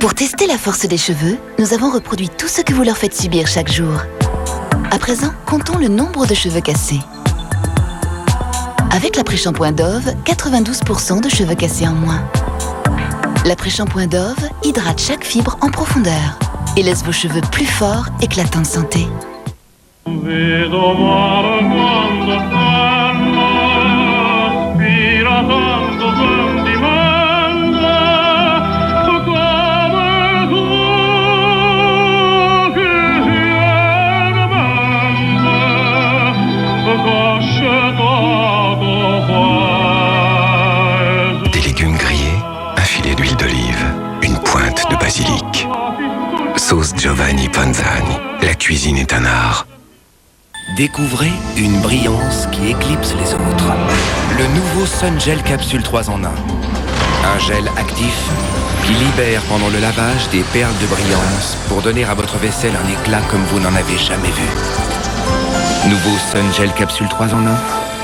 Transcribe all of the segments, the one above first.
Pour tester la force des cheveux, nous avons reproduit tout ce que vous leur faites subir chaque jour. À présent, comptons le nombre de cheveux cassés. Avec l'après-shampoing Dove, 92% de cheveux cassés en moins. L'après-shampoing Dove hydrate chaque fibre en profondeur et laisse vos cheveux plus forts, éclatants de santé. Des légumes grillés, un filet d'huile d'olive, une pointe de basilic. Sauce Giovanni Panzani. La cuisine est un art. Découvrez une brillance qui éclipse les autres. Le nouveau Sun Gel Capsule 3 en 1. Un gel actif qui libère pendant le lavage des perles de brillance pour donner à votre vaisselle un éclat comme vous n'en avez jamais vu. Nouveau Sun Gel Capsule 3 en 1.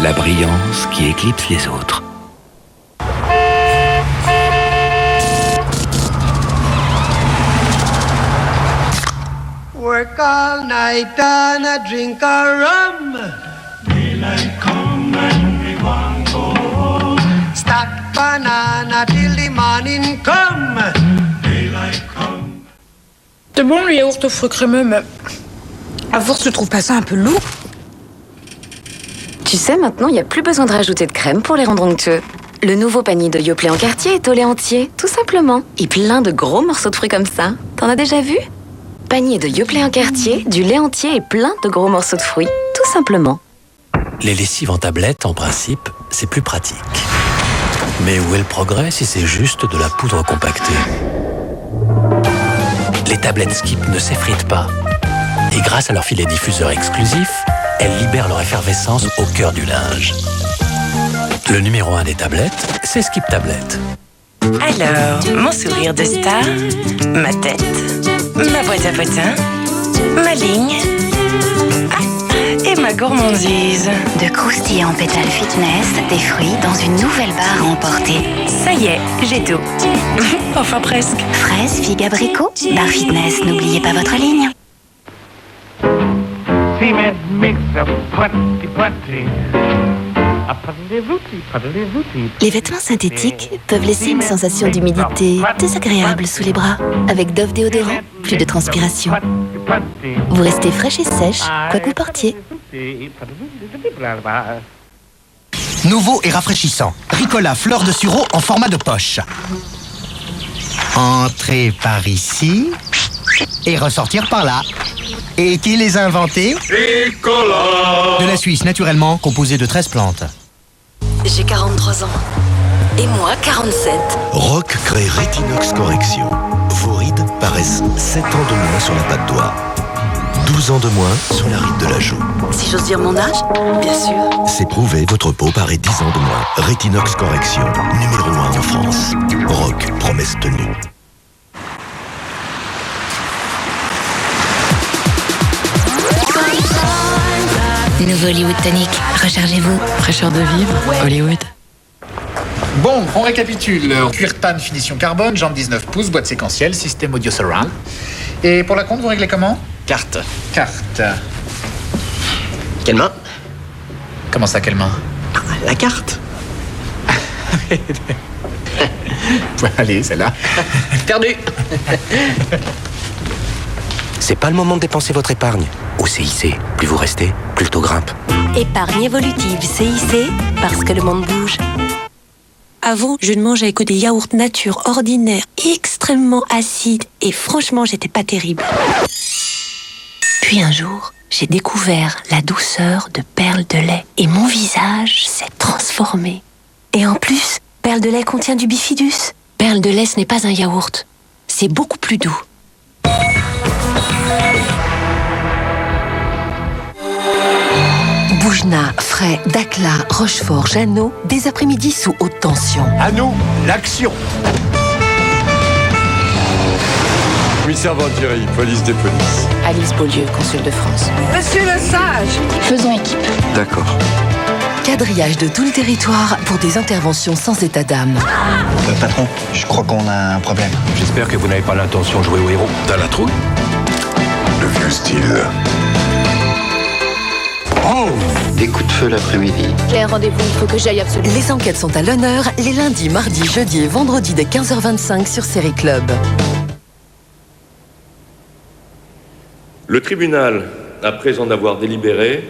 La brillance qui éclipse les autres. Work all night and I drink a rum. Daylight come and we want go home. Stack banana till the morning come. Daylight come. C'est bon le yaourt aux fruits crémeux, mais à force, tu trouves pas ça un peu lourd? Tu sais, maintenant, il n'y a plus besoin de rajouter de crème pour les rendre onctueux. Le nouveau panier de Yoplait en quartier est au lait entier, tout simplement. Et plein de gros morceaux de fruits comme ça. T'en as déjà vu? Panier de Yoplait en quartier, du lait entier et plein de gros morceaux de fruits, tout simplement. Les lessives en tablette, en principe, c'est plus pratique. Mais où est le progrès si c'est juste de la poudre compactée? Les tablettes Skip ne s'effritent pas. Et grâce à leur filet diffuseur exclusif, elles libèrent leur effervescence au cœur du linge. Le numéro 1 des tablettes, c'est Skip Tablette. Alors, mon sourire de star, ma tête, ma boîte à potins, ma ligne et ma gourmandise. De croustillants pétales fitness, des fruits dans une nouvelle barre à emporter. Ça y est, j'ai tout. Enfin presque. Fraises, figues, abricots, barre fitness, n'oubliez pas votre ligne. Les vêtements synthétiques peuvent laisser une sensation d'humidité désagréable sous les bras. Avec Dove déodorant, plus de transpiration. Vous restez fraîche et sèche, quoi que vous portiez. Nouveau et rafraîchissant. Ricola fleur de sureau en format de poche. Entrez par ici et ressortir par là. Et qui les a inventés? Ricola! De la Suisse, naturellement, composée de 13 plantes. J'ai 43 ans. Et moi, 47. Rock crée Retinox Correction. Vos rides paraissent 7 ans de moins sur la patte doigt. 12 ans de moins sur la ride de la joue. Si j'ose dire mon âge? Bien sûr. C'est prouvé, votre peau paraît 10 ans de moins. Retinox Correction, numéro 1 en France. Rock, promesse tenue. Nouveau Hollywood Tonic, rechargez-vous. Fraîcheur de vivre, Hollywood. Bon, on récapitule. Cuirtan finition carbone, jambe 19 pouces, boîte séquentielle, système audio surround. Et pour la compte, vous réglez comment? Carte. Carte. Quelle main? Comment ça, quelle main? La carte. Allez, celle-là. Perdu. C'est pas le moment de dépenser votre épargne. Au CIC, plus vous restez, plus le taux grimpe. Épargne évolutive CIC, parce que le monde bouge. Avant, je ne mangeais que des yaourts nature ordinaires, extrêmement acides, et franchement, j'étais pas terrible. Puis un jour, j'ai découvert la douceur de Perle de lait, et mon visage s'est transformé. Et en plus, Perle de lait contient du bifidus. Perle de lait, ce n'est pas un yaourt, c'est beaucoup plus doux. Boujna, Fray, Dacla, Rochefort, Jeannot, des après-midi sous haute tension. À nous, l'action. Commissaire Venturi, police des polices. Alice Beaulieu, consul de France. Monsieur le sage. Faisons équipe. D'accord. quadrillage de tout le territoire pour des interventions sans état d'âme. Patron, je crois qu'on a un problème. J'espère que vous n'avez pas l'intention de jouer au héros. T'as la trouille? Le vieux style. Oh! Des coups de feu l'après-midi. J'ai un rendez-vous, il faut que j'aille absolument. Les enquêtes sont à l'honneur les lundis, mardis, jeudis et vendredis dès 15h25 sur Série Club. Le tribunal, après en avoir délibéré,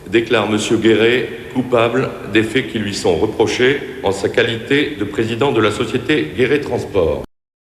déclare M. Guéret coupable des faits qui lui sont reprochés en sa qualité de président de la société Guéret Transport.